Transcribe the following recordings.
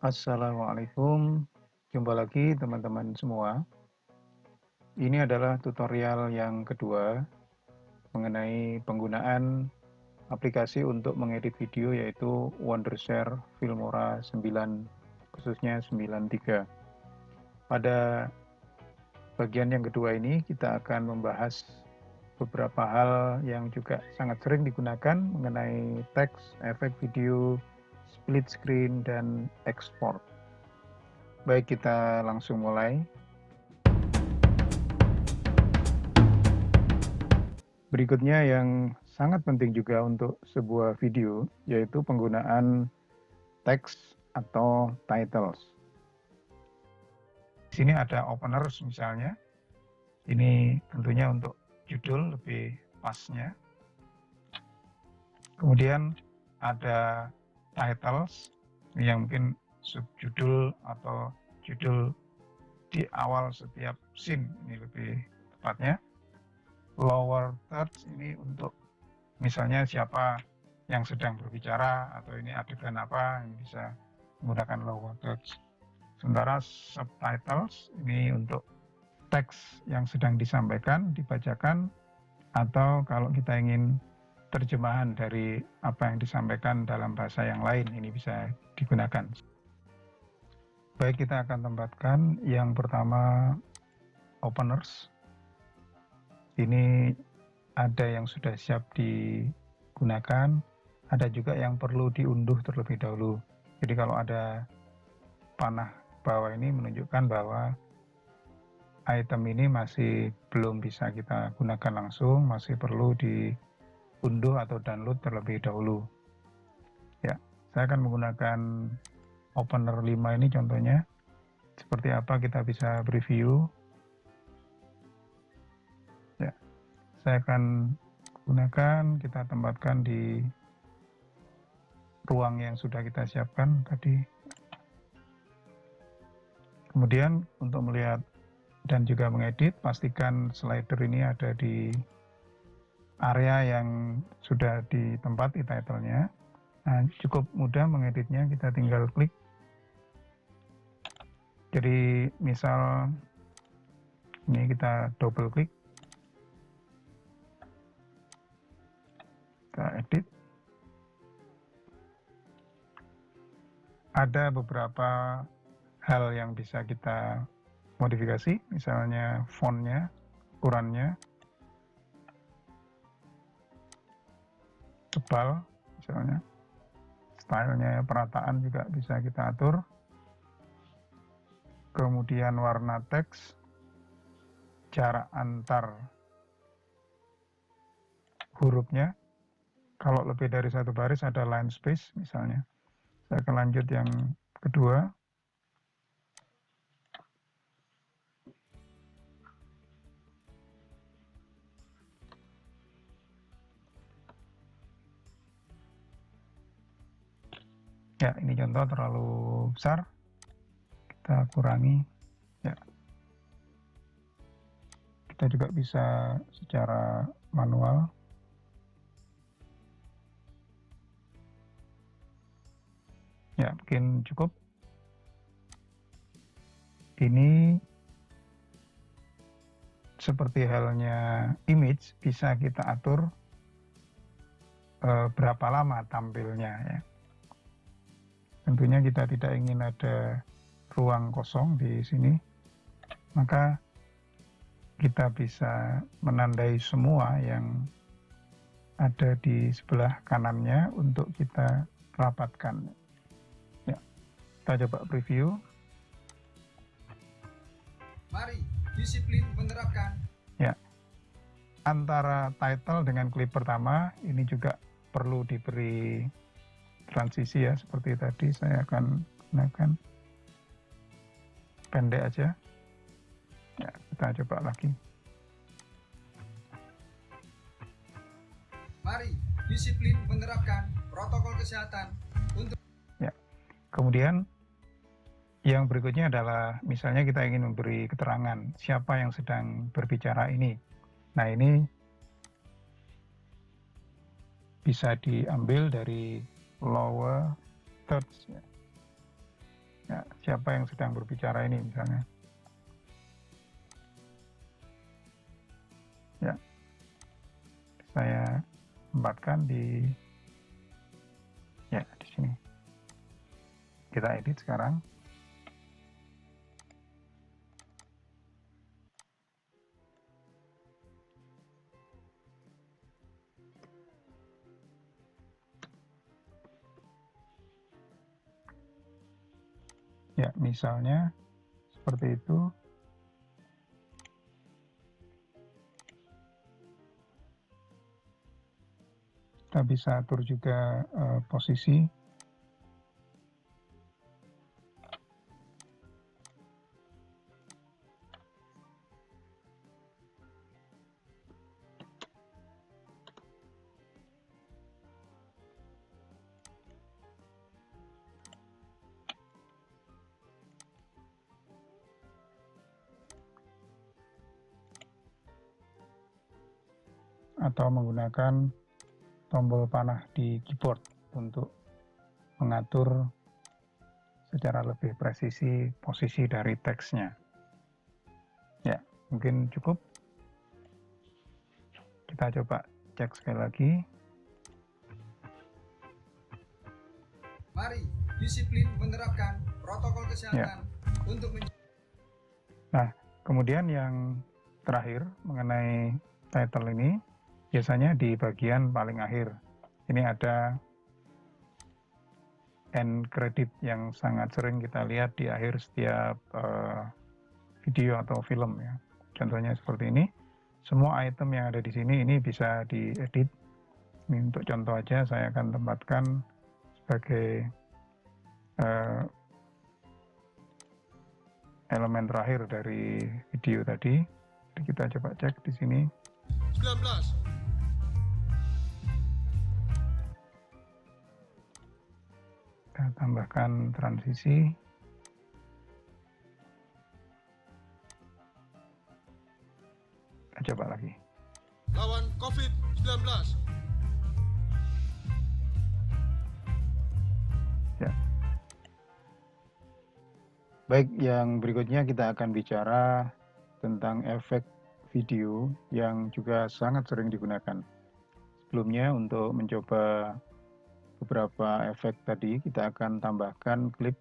Assalamualaikum, jumpa lagi teman-teman semua. Ini adalah tutorial yang kedua mengenai penggunaan aplikasi untuk mengedit video yaitu Wondershare Filmora 9, khususnya 93. Pada bagian yang kedua ini kita akan membahas beberapa hal yang juga sangat sering digunakan mengenai teks, efek video, split screen, dan ekspor. Baik, kita langsung mulai. Berikutnya yang sangat penting juga untuk sebuah video, yaitu penggunaan teks atau titles. Di sini ada openers misalnya. Ini tentunya untuk judul lebih pasnya. Kemudian ada titles, yang mungkin subjudul atau judul di awal setiap scene, ini lebih tepatnya. Lower third ini untuk misalnya siapa yang sedang berbicara atau ini adegan apa, ini bisa menggunakan lower third. Sementara subtitles ini untuk teks yang sedang disampaikan, dibacakan, atau kalau kita ingin terjemahan dari apa yang disampaikan dalam bahasa yang lain, ini bisa digunakan. Baik, kita akan tempatkan yang pertama openers. Ini ada yang sudah siap digunakan, ada juga yang perlu diunduh terlebih dahulu. Jadi kalau ada panah bawah ini menunjukkan bahwa item ini masih belum bisa kita gunakan langsung, masih perlu diunduh atau download terlebih dahulu. Ya, saya akan menggunakan opener 5 ini contohnya. Seperti apa kita bisa preview. Ya, saya akan gunakan, kita tempatkan di ruang yang sudah kita siapkan tadi. Kemudian untuk melihat dan juga mengedit, pastikan slider ini ada di area yang sudah ditempati title-nya. Nah, cukup mudah mengeditnya, kita tinggal klik. Jadi misal ini kita double klik, kita edit. Ada beberapa hal yang bisa kita modifikasi, misalnya fontnya, ukurannya, tebal misalnya, stylenya, perataan juga bisa kita atur. Kemudian warna teks, jarak antar hurufnya, kalau lebih dari satu baris ada line space misalnya. Saya akan lanjut yang kedua. Ya, ini contoh terlalu besar, kita kurangi. Ya, kita juga bisa secara manual. Ya, mungkin cukup. Ini seperti halnya image, bisa kita atur berapa lama tampilnya ya. Tentunya kita tidak ingin ada ruang kosong di sini, maka kita bisa menandai semua yang ada di sebelah kanannya untuk kita rapatkan. Ya, kita coba preview. Mari disiplin menerapkan. Ya, antara title dengan klip pertama ini juga perlu diberi transisi ya, seperti tadi. Saya akan gunakan pendek aja. Ya, kita coba lagi. Mari disiplin menerapkan protokol kesehatan untuk. Ya, kemudian yang berikutnya adalah misalnya kita ingin memberi keterangan siapa yang sedang berbicara ini. Nah, ini bisa diambil dari lower thirds ya. Ya, siapa yang sedang berbicara ini misalnya. Ya, saya tempatkan di sini. Kita edit sekarang. Ya, misalnya seperti itu. Kita bisa atur juga posisi. Atau menggunakan tombol panah di keyboard untuk mengatur secara lebih presisi posisi dari teksnya. Ya, mungkin cukup. Kita coba cek sekali lagi. Mari disiplin menerapkan protokol kesehatan untuk Nah, kemudian yang terakhir mengenai title ini, biasanya di bagian paling akhir. Ini ada end credit yang sangat sering kita lihat di akhir setiap video atau film ya. Contohnya seperti ini. Semua item yang ada di sini ini bisa diedit. Ini untuk contoh aja saya akan tempatkan sebagai elemen terakhir dari video tadi. Jadi kita coba cek di sini. 19. Kita tambahkan transisi. Kita coba lagi. Lawan COVID-19. Ya. Baik, yang berikutnya kita akan bicara tentang efek video yang juga sangat sering digunakan. Sebelumnya untuk mencoba beberapa efek tadi, kita akan tambahkan klip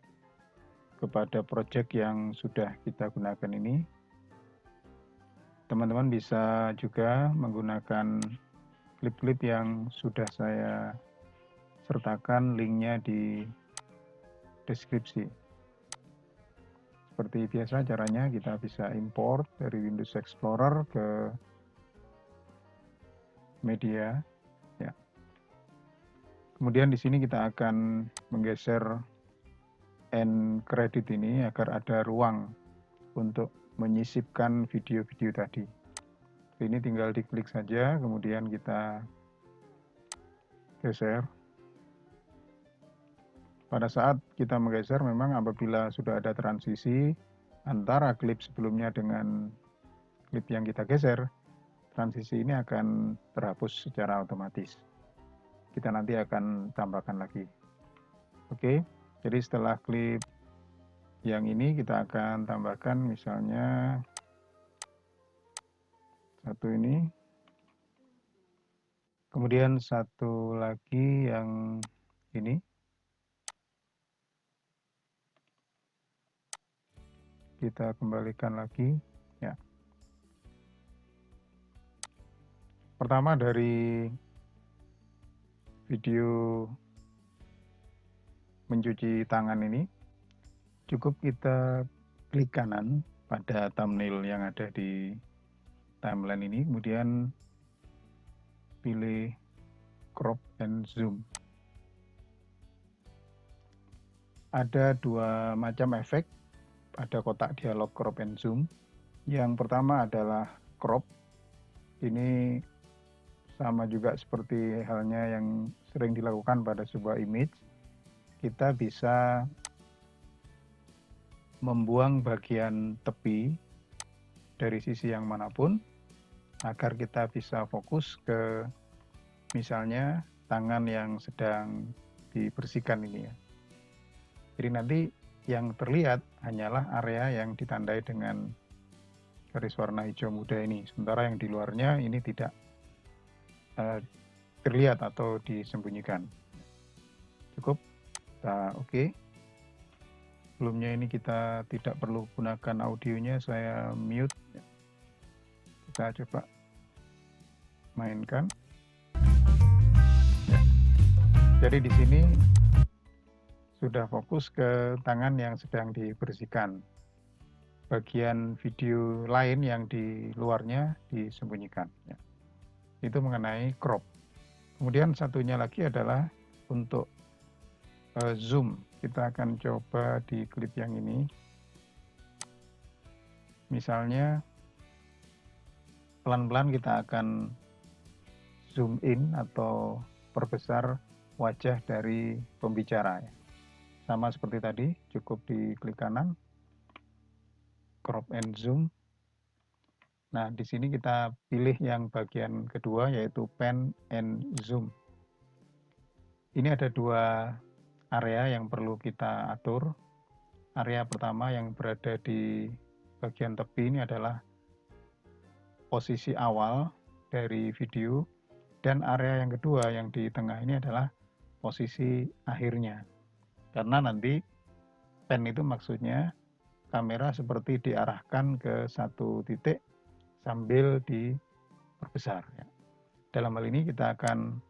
kepada project yang sudah kita gunakan ini. Teman-teman bisa juga menggunakan klip-klip yang sudah saya sertakan linknya di deskripsi. Seperti biasa caranya kita bisa import dari Windows Explorer ke media. Ya. Kemudian di sini kita akan menggeser end credit ini agar ada ruang untuk menyisipkan video-video tadi. Ini tinggal diklik saja, kemudian kita geser. Pada saat kita menggeser, memang apabila sudah ada transisi antara klip sebelumnya dengan klip yang kita geser, transisi ini akan terhapus secara otomatis. Kita nanti akan tambahkan lagi. Oke, jadi setelah klip yang ini kita akan tambahkan misalnya satu ini. Kemudian satu lagi yang ini. Kita kembalikan lagi. Ya. Pertama dari video mencuci tangan ini, cukup kita klik kanan pada thumbnail yang ada di timeline ini, kemudian pilih crop and zoom. Ada dua macam efek, ada kotak dialog crop and zoom. Yang pertama adalah crop. Ini sama juga seperti halnya yang sering dilakukan pada sebuah image. Kita bisa membuang bagian tepi dari sisi yang manapun agar kita bisa fokus ke misalnya tangan yang sedang dibersihkan ini ya. Jadi nanti yang terlihat hanyalah area yang ditandai dengan garis warna hijau muda ini, sementara yang di luarnya ini tidak terlihat atau disembunyikan. Cukup? Kita oke. Sebelumnya ini kita tidak perlu gunakan audionya, saya mute. Kita coba mainkan. Jadi di sini sudah fokus ke tangan yang sedang dibersihkan. Bagian video lain yang di luarnya disembunyikan. Itu mengenai crop. Kemudian satunya lagi adalah untuk zoom. Kita akan coba di klip yang ini. Misalnya pelan-pelan kita akan zoom in atau perbesar wajah dari pembicara. Sama seperti tadi, cukup di klik kanan, crop and zoom. Nah, di sini kita pilih yang bagian kedua, yaitu pan and zoom. Ini ada dua area yang perlu kita atur. Area pertama yang berada di bagian tepi ini adalah posisi awal dari video, dan area yang kedua yang di tengah ini adalah posisi akhirnya. Karena nanti pan itu maksudnya kamera seperti diarahkan ke satu titik sambil diperbesar. Dalam hal ini kita akan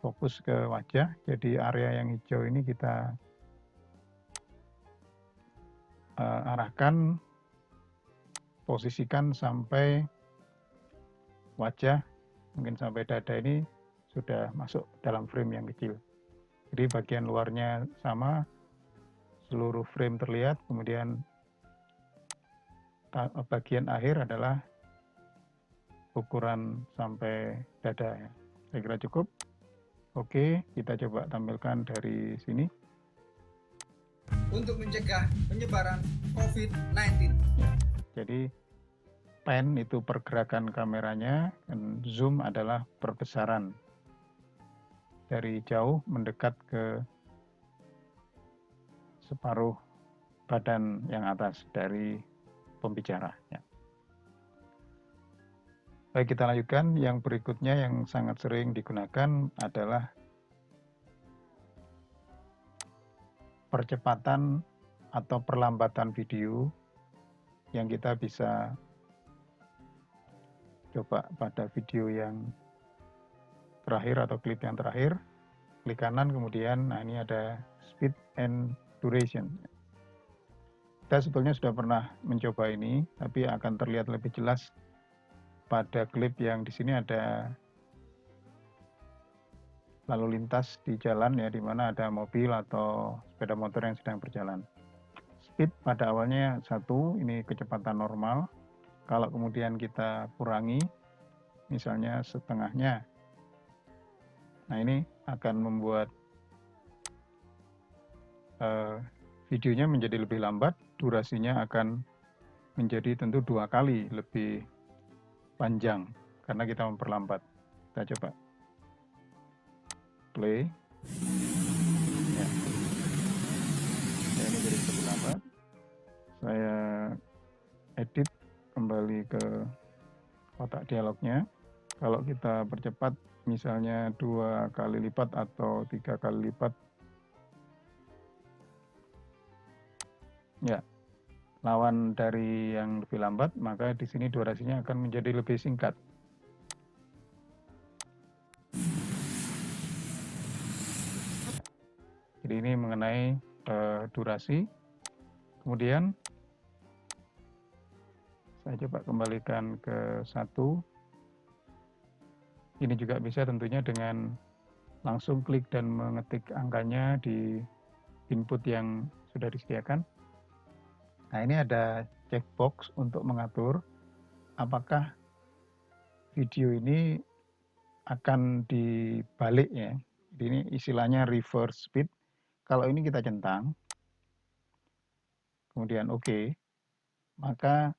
fokus ke wajah, jadi area yang hijau ini kita arahkan, posisikan sampai wajah, mungkin sampai dada ini sudah masuk dalam frame yang kecil. Jadi bagian luarnya sama, seluruh frame terlihat, kemudian bagian akhir adalah ukuran sampai dada. Saya kira cukup. Oke, kita coba tampilkan dari sini. Untuk mencegah penyebaran COVID-19. Jadi pan itu pergerakan kameranya, dan zoom adalah perbesaran dari jauh mendekat ke separuh badan yang atas dari pembicara. Baik, kita lanjutkan. Yang berikutnya yang sangat sering digunakan adalah percepatan atau perlambatan video yang kita bisa coba pada video yang terakhir atau klip yang terakhir. Klik kanan, kemudian nah ini ada speed and duration. Kita sebetulnya sudah pernah mencoba ini, tapi akan terlihat lebih jelas pada klip yang di sini ada lalu lintas di jalan, ya, di mana ada mobil atau sepeda motor yang sedang berjalan. Speed pada awalnya 1, ini kecepatan normal. Kalau kemudian kita kurangi, misalnya setengahnya, nah ini akan membuat videonya menjadi lebih lambat, durasinya akan menjadi tentu 2 kali lebih panjang karena kita memperlambat. Kita coba play. Ya. Ini jadi lebih lambat. Saya edit kembali ke kotak dialognya. Kalau kita percepat misalnya 2 kali lipat atau 3 kali lipat, ya, lawan dari yang lebih lambat, maka di sini durasinya akan menjadi lebih singkat. Jadi ini mengenai durasi. Kemudian saya coba kembalikan ke 1. Ini juga bisa tentunya dengan langsung klik dan mengetik angkanya di input yang sudah disediakan. Nah, ini ada checkbox untuk mengatur apakah video ini akan dibalik, ya. Ini istilahnya reverse speed. Kalau ini kita centang, kemudian oke, maka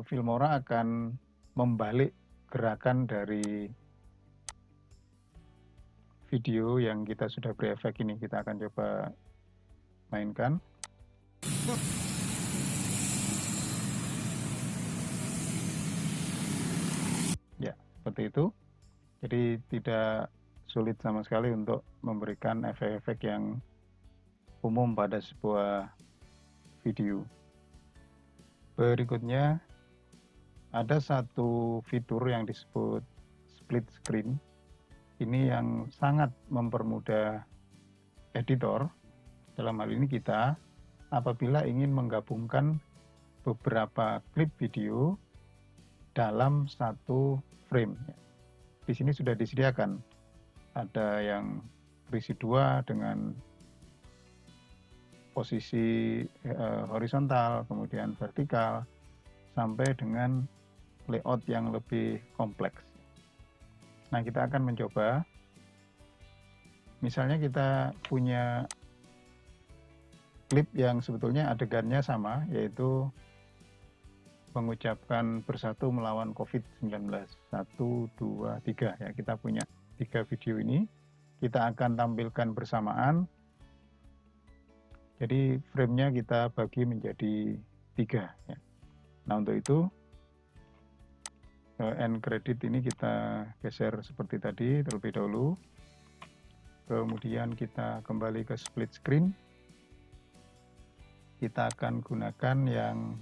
Filmora akan membalik gerakan dari video yang kita sudah beri efek ini. Kita akan coba mainkan. Ya, seperti itu. Jadi tidak sulit sama sekali untuk memberikan efek-efek yang umum pada sebuah video. Berikutnya ada satu fitur yang disebut split screen. Ini yang sangat mempermudah editor, dalam hal ini kita, apabila ingin menggabungkan beberapa klip video dalam satu frame. Di sini sudah disediakan, ada yang berisi 2 dengan posisi horizontal, kemudian vertikal, sampai dengan layout yang lebih kompleks. Nah, kita akan mencoba, misalnya kita punya klip yang sebetulnya adegannya sama, yaitu mengucapkan bersatu melawan COVID-19. 1, 2, 3. Ya, kita punya 3 video ini. Kita akan tampilkan bersamaan. Jadi frame-nya kita bagi menjadi 3. Ya. Nah, untuk itu end credit ini kita geser seperti tadi terlebih dahulu. Kemudian kita kembali ke split screen. Kita akan gunakan yang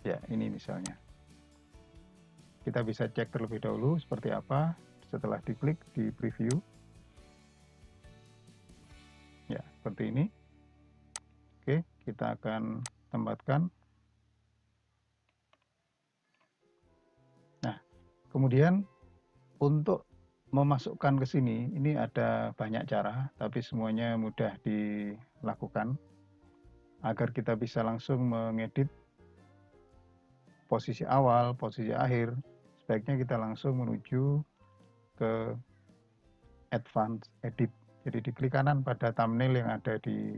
ya ini misalnya. Kita bisa cek terlebih dahulu seperti apa setelah diklik di preview. Ya, seperti ini. Oke, kita akan tempatkan. Nah, kemudian untuk memasukkan ke sini, ini ada banyak cara, tapi semuanya mudah dilakukan. Agar kita bisa langsung mengedit posisi awal, posisi akhir, sebaiknya kita langsung menuju ke Advanced Edit. Jadi di klik kanan pada thumbnail yang ada di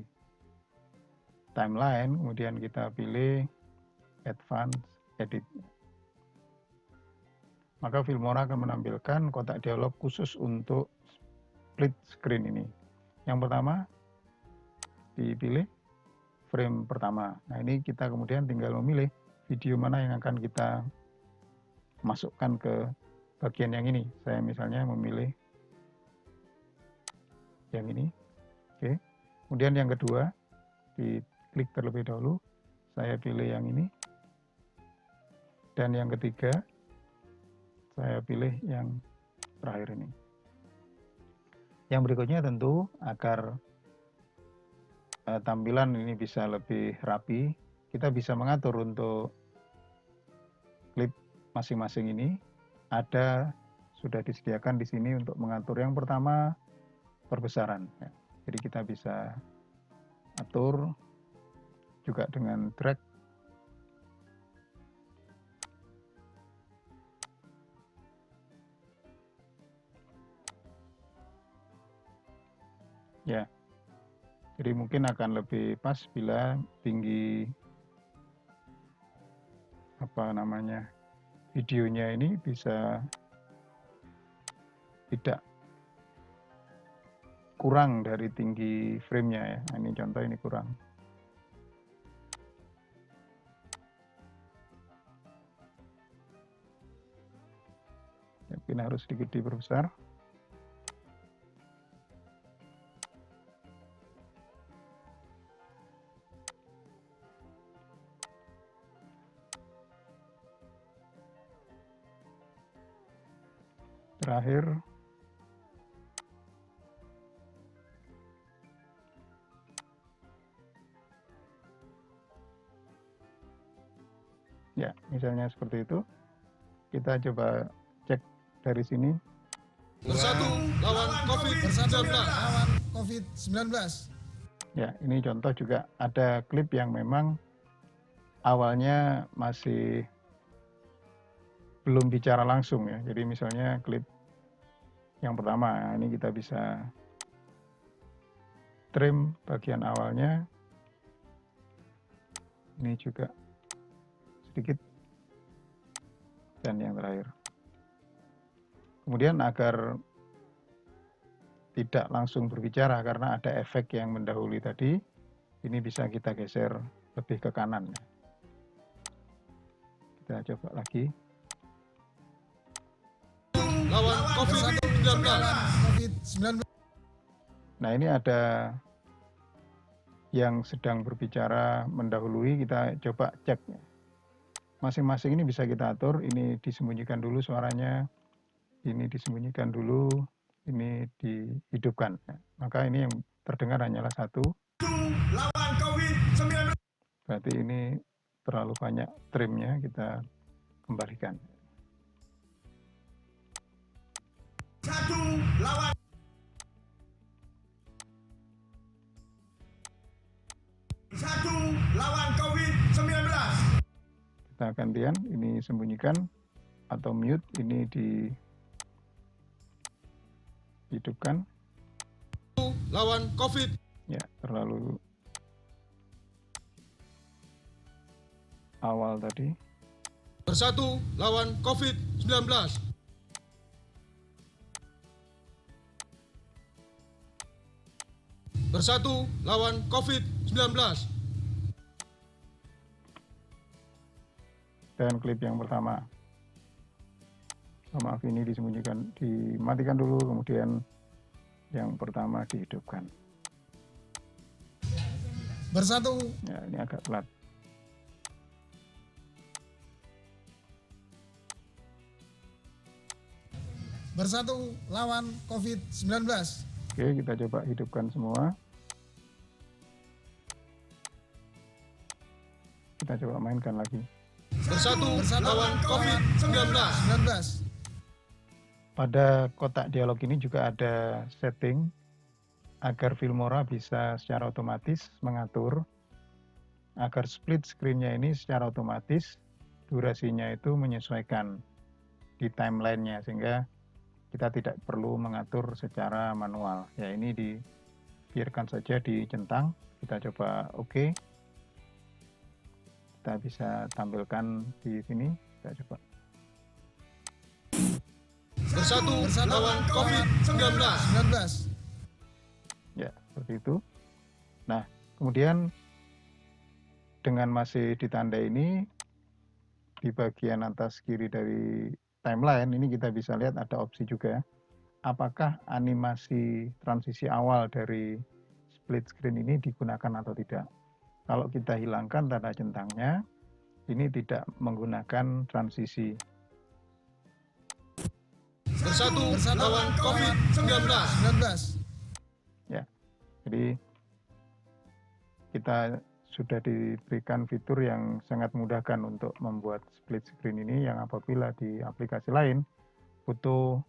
timeline, kemudian kita pilih Advanced Edit. Maka Filmora akan menampilkan kotak dialog khusus untuk split screen ini. Yang pertama, dipilih frame pertama. Nah, ini kita kemudian tinggal memilih video mana yang akan kita masukkan ke bagian yang ini. Saya misalnya memilih yang ini. Oke. Kemudian yang kedua, diklik terlebih dahulu. Saya pilih yang ini. Dan yang ketiga, saya pilih yang terakhir ini. Yang berikutnya tentu agar tampilan ini bisa lebih rapi, kita bisa mengatur untuk klip masing-masing ini. Ada sudah disediakan di sini untuk mengatur. Yang pertama, perbesaran. Jadi kita bisa atur juga dengan drag. Ya, jadi mungkin akan lebih pas bila tinggi videonya ini bisa tidak kurang dari tinggi frame-nya ya. Nah, ini contoh ini kurang. Mungkin harus sedikit diperbesar. Terakhir, ya misalnya seperti itu. Kita coba cek dari sini. Bersatu lawan COVID-19. Ya, ini contoh juga ada klip yang memang awalnya masih belum bicara langsung ya. Jadi misalnya klip yang pertama, ini kita bisa trim bagian awalnya. Ini juga sedikit. Dan yang terakhir. Kemudian agar tidak langsung berbicara karena ada efek yang mendahului tadi. Ini bisa kita geser lebih ke kanan. Kita coba lagi. Lawan COVID-19. Nah, ini ada yang sedang berbicara mendahului, kita coba cek. Masing-masing ini bisa kita atur, ini disembunyikan dulu suaranya, ini disembunyikan dulu, ini dihidupkan. Maka ini yang terdengar hanyalah satu. Lawan COVID-19. Berarti ini terlalu banyak trimnya, kita kembalikan. Satu lawan COVID-19. Kita gantian, ini sembunyikan atau mute, ini dihidupkan. Lawan COVID. Ya, terlalu awal tadi. Bersatu lawan COVID-19. Bersatu lawan COVID-19. Dan klip yang pertama. Maaf, ini disembunyikan, dimatikan dulu, kemudian yang pertama dihidupkan. Bersatu. Ya, ini agak telat. Bersatu lawan COVID-19. Oke, kita coba hidupkan semua. Kita coba mainkan lagi. Bersatu lawan COVID-19. Pada kotak dialog ini juga ada setting agar Filmora bisa secara otomatis mengatur agar split screen-nya ini secara otomatis durasinya itu menyesuaikan di timeline-nya sehingga kita tidak perlu mengatur secara manual. Ya, ini dibiarkan saja dicentang. Kita coba oke. Kita bisa tampilkan di sini. Kita coba. Bersatu lawan COVID-19. Ya, seperti itu. Nah, kemudian dengan masih ditanda ini, di bagian atas kiri dari timeline, ini kita bisa lihat ada opsi juga. Apakah animasi transisi awal dari split screen ini digunakan atau tidak. Kalau kita hilangkan tanda centangnya, ini tidak menggunakan transisi. Bersatu lawan COVID-19. Ya, jadi kita sudah diberikan fitur yang sangat memudahkan untuk membuat split screen ini yang apabila di aplikasi lain butuh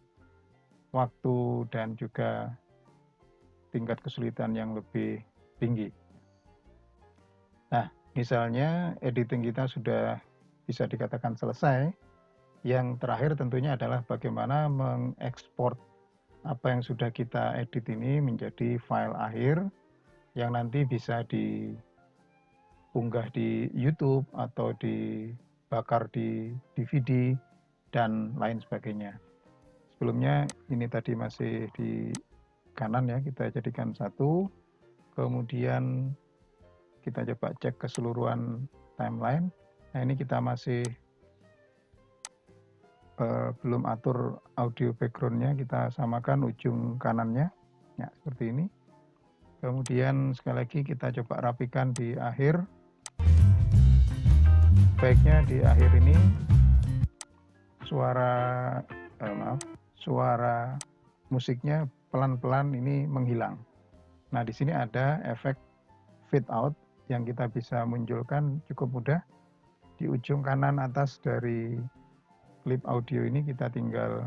waktu dan juga tingkat kesulitan yang lebih tinggi. Nah, misalnya editing kita sudah bisa dikatakan selesai. Yang terakhir tentunya adalah bagaimana mengekspor apa yang sudah kita edit ini menjadi file akhir yang nanti bisa diunggah di YouTube atau dibakar di DVD dan lain sebagainya. Sebelumnya ini tadi masih di kanan ya, kita jadikan satu, kemudian kita coba cek keseluruhan timeline. Nah, ini kita masih belum atur audio background-nya, kita samakan ujung kanannya, ya seperti ini. Kemudian sekali lagi kita coba rapikan di akhir. Baiknya di akhir ini suara musiknya pelan-pelan ini menghilang. Nah, di sini ada efek fade out yang kita bisa munculkan cukup mudah. Di ujung kanan atas dari klip audio ini kita tinggal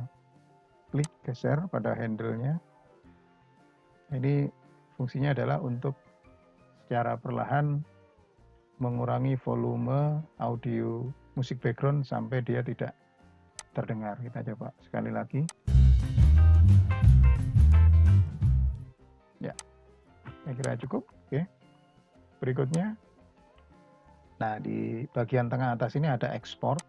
klik geser pada handle-nya. Ini fungsinya adalah untuk secara perlahan mengurangi volume audio musik background sampai dia tidak terdengar. Kita coba sekali lagi. Ya, saya kira cukup. Oke. Berikutnya, nah di bagian tengah atas ini ada export.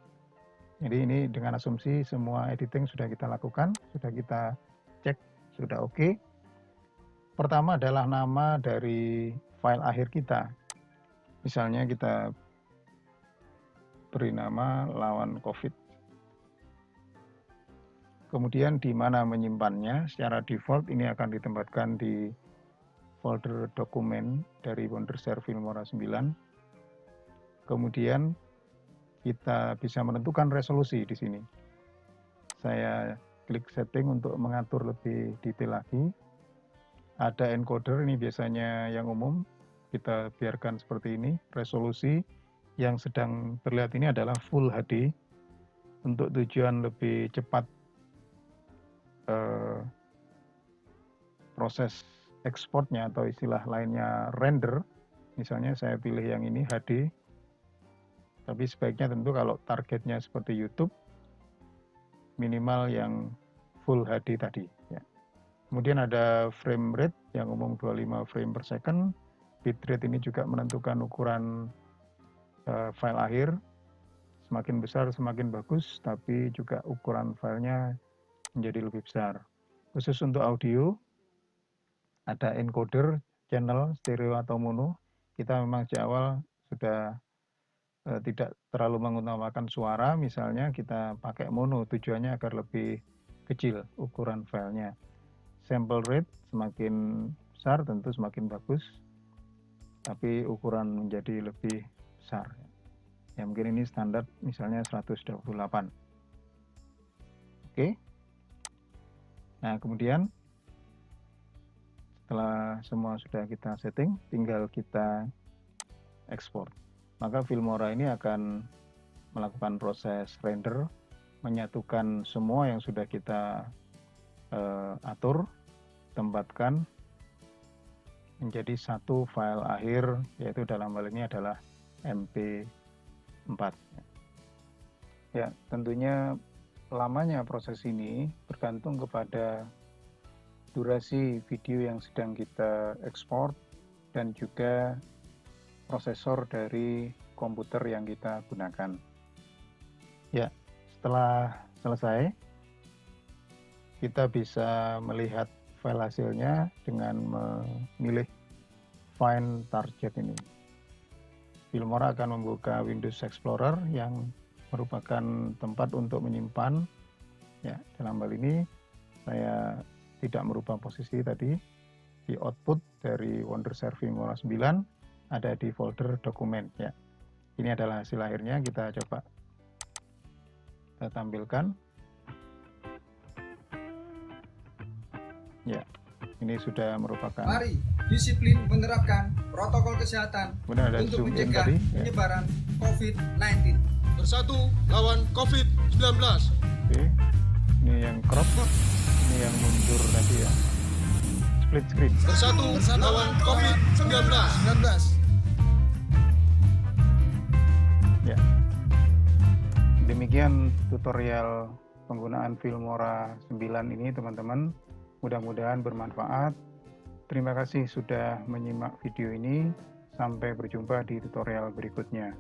Jadi ini dengan asumsi semua editing sudah kita lakukan, sudah kita cek, sudah oke. pertama adalah nama dari file akhir kita. Misalnya kita beri nama lawan COVID. Kemudian di mana menyimpannya, secara default ini akan ditempatkan di folder dokumen dari Wondershare Filmora 9. Kemudian kita bisa menentukan resolusi di sini. Saya klik setting untuk mengatur lebih detail lagi. Ada encoder, ini biasanya yang umum, kita biarkan seperti ini. Resolusi yang sedang terlihat ini adalah Full HD. Untuk tujuan lebih cepat proses ekspornya atau istilah lainnya render, misalnya saya pilih yang ini HD, tapi sebaiknya tentu kalau targetnya seperti YouTube, minimal yang Full HD tadi. Ya. Kemudian ada frame rate yang umum 25 frame per second, bitrate ini juga menentukan ukuran file akhir, semakin besar semakin bagus, tapi juga ukuran filenya menjadi lebih besar. Khusus untuk audio, ada encoder channel stereo atau mono. Kita memang sejak awal sudah tidak terlalu mengutamakan suara, misalnya kita pakai mono, tujuannya agar lebih kecil ukuran filenya. Sample rate semakin besar tentu semakin bagus, tapi ukuran menjadi lebih besar. Ya mungkin ini standar misalnya 128. Oke. Nah, kemudian setelah semua sudah kita setting, tinggal kita ekspor. Maka Filmora ini akan melakukan proses render, menyatukan semua yang sudah kita atur, tempatkan menjadi satu file akhir, yaitu dalam hal ini adalah MP4. Ya, tentunya lamanya proses ini bergantung kepada durasi video yang sedang kita ekspor dan juga prosesor dari komputer yang kita gunakan. Ya, setelah selesai, kita bisa melihat file hasilnya dengan memilih Find Target ini. Filmora akan membuka Windows Explorer yang merupakan tempat untuk menyimpan. Ya, dalam hal ini saya tidak merubah posisi tadi. Di output dari Wondershare Filmora 9 ada di folder dokumen. Ya, ini adalah hasil akhirnya. Kita coba kita tampilkan. Ya, ini sudah merupakan. Mari disiplin menerapkan protokol kesehatan untuk mencegah penyebaran COVID-19. Bersatu lawan COVID-19. Oke, ini yang crop, ini yang mundur tadi ya. Split screen. Bersatu lawan COVID-19. Ya. Demikian tutorial penggunaan Filmora 9 ini teman-teman. Mudah-mudahan bermanfaat. Terima kasih sudah menyimak video ini. Sampai berjumpa di tutorial berikutnya.